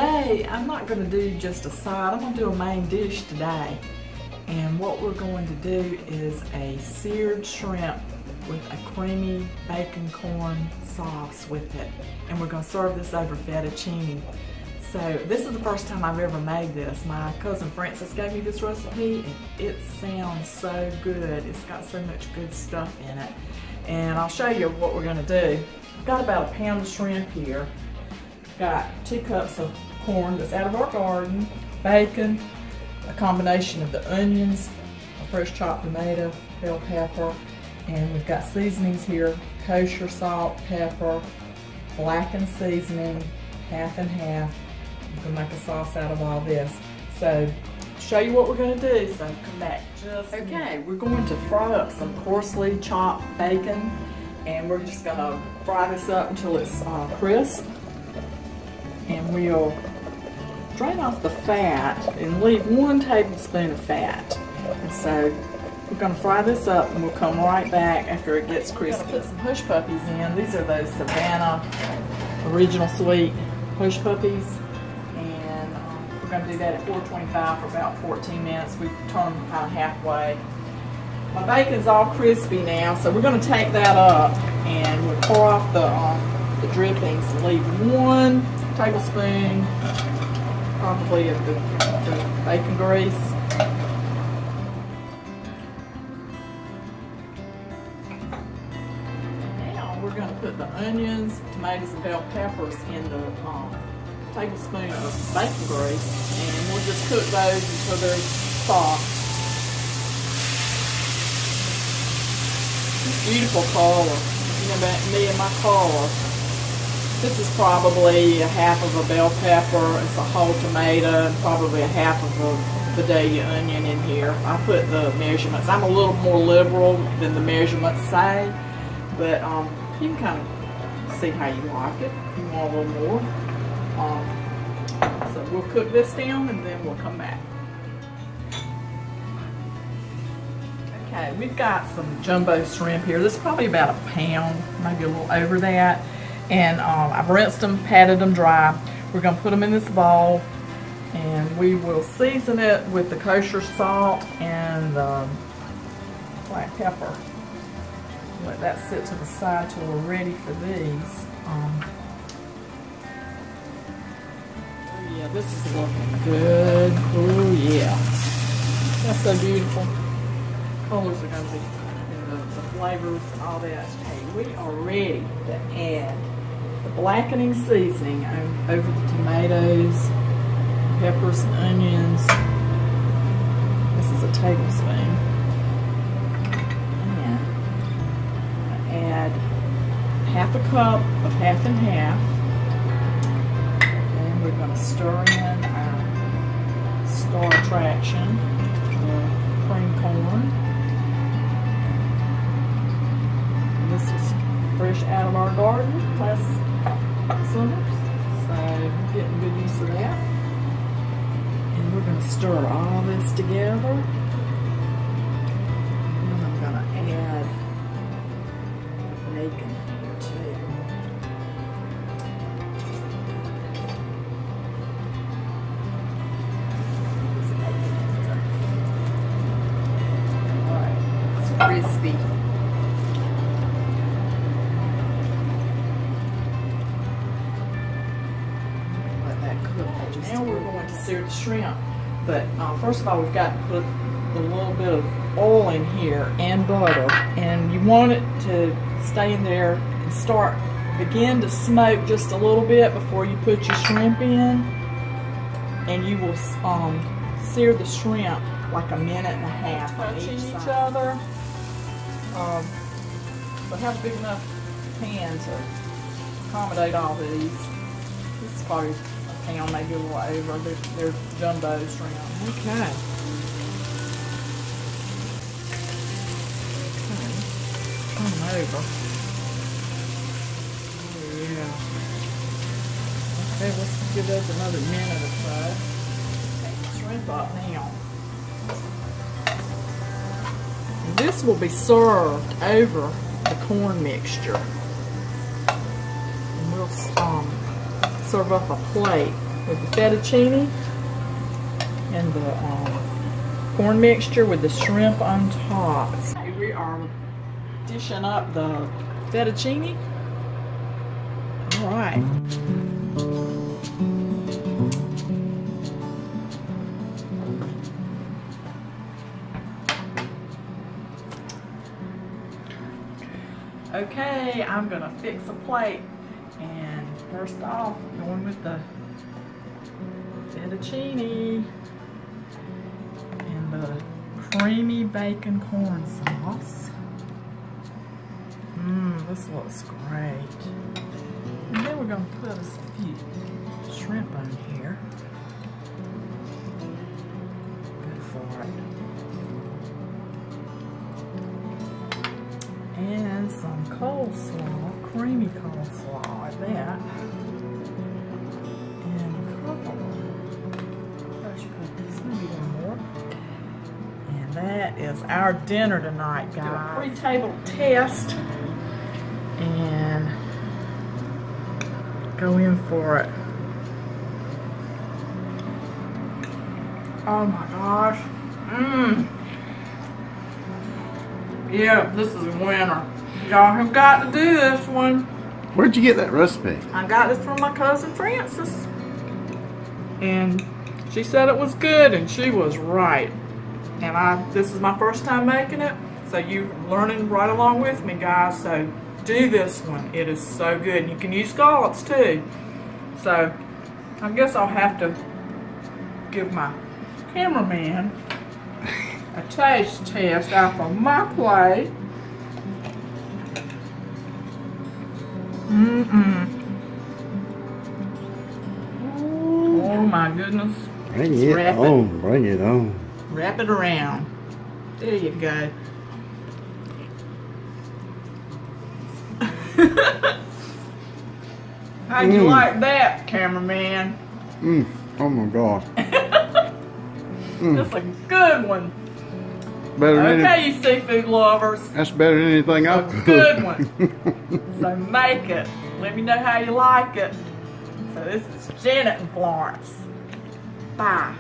today I'm not going to do just a side, I'm going to do a main dish today. And what we're going to do is a seared shrimp with a creamy bacon corn sauce with it. And we're going to serve this over fettuccine. So this is the first time I've ever made this. My cousin Frances gave me this recipe and it sounds so good. It's got so much good stuff in it. And I'll show you what we're going to do. I've got about a pound of shrimp here. Got 2 cups of corn that's out of our garden, bacon, a combination of the onions, a fresh chopped tomato, bell pepper, and we've got seasonings here, kosher salt, pepper, blackened seasoning, half and half. We're going to make a sauce out of all this. So, show you what we're going to do, so come back just a minute. Okay, we're going to fry up some coarsely chopped bacon, and we're just going to fry this up until it's crisp. And we'll drain off the fat and leave 1 tablespoon of fat. And so we're going to fry this up and we'll come right back after it gets crispy. Put some hush-puppies in. These are those Savannah original sweet hush-puppies. And we're going to do that at 425 for about 14 minutes. We turn them kind of halfway. My bacon's all crispy now, so we're going to take that up and we'll pour off the drippings and leave 1 tablespoon probably of the bacon grease. Now we're going to put the onions, tomatoes, and bell peppers in the tablespoon of bacon grease, and we'll just cook those until they're soft. Beautiful color. You know about me and my color. This is probably a half of a bell pepper, it's a whole tomato, and probably a half of a Vidalia onion in here. I put the measurements. I'm a little more liberal than the measurements say, but you can kind of see how you like it. If you want a little more. So we'll cook this down and then we'll come back. Okay, we've got some jumbo shrimp here. This is probably about a pound, maybe a little over that. And I've rinsed them, patted them dry. We're going to put them in this bowl, and we will season it with the kosher salt and the black pepper. Let that sit to the side till we're ready for these. Oh yeah, this is looking good. Oh yeah, that's so beautiful. Colors are going to be, the flavors, all that. Hey, we are ready to add the blackening seasoning over the tomatoes, peppers, and onions. This is a tablespoon. And I add half a cup of half and half. And we're going to stir in our star attraction, the cream corn. And this is fresh out of our garden last summer, so getting good use of that. And we're going to stir all this together. And I'm going to add bacon here too. Alright, it's crispy. Now we're going to sear the shrimp, but first of all we've got to put a little bit of oil in here and butter, and you want it to stay in there and begin to smoke just a little bit before you put your shrimp in, and you will sear the shrimp like a minute and a half on each other. But have a big enough pan to accommodate all these. This is probably pound, maybe a little over. They're jumbo shrimp. Okay. Come over. Oh yeah. Okay, let's give those another minute or so. Take the shrimp up now. And this will be served over the corn mixture. And we'll serve up a plate with the fettuccine and the corn mixture with the shrimp on top. So we are dishing up the fettuccine. All right. Okay, I'm gonna fix a plate, and first off, going with the fettuccine and the creamy bacon corn sauce. This looks great. And then we're gonna put us a few shrimp on here. Good for it. And some coleslaw, creamy coleslaw at that. And a couple hush-puppies, maybe one more. And that is our dinner tonight, guys. Do a pre-table test and go in for it. Oh my gosh. Yeah, this is a winner. Y'all have got to do this one. Where'd you get that recipe? I got this from my cousin Frances. And she said it was good, and she was right. And this is my first time making it, so you're learning right along with me, guys. So do this one. It is so good. You can use scallops too. So I guess I'll have to give my cameraman a taste test off of my plate. Oh my goodness. Bring it on, bring it on. Wrap it around. There you go. How'd you like that, cameraman? Oh my gosh. That's a good one. Better than okay, you seafood lovers. That's better than anything I've cooked. Good one. So make it. Let me know how you like it. So this is Janet and Florence. Bye.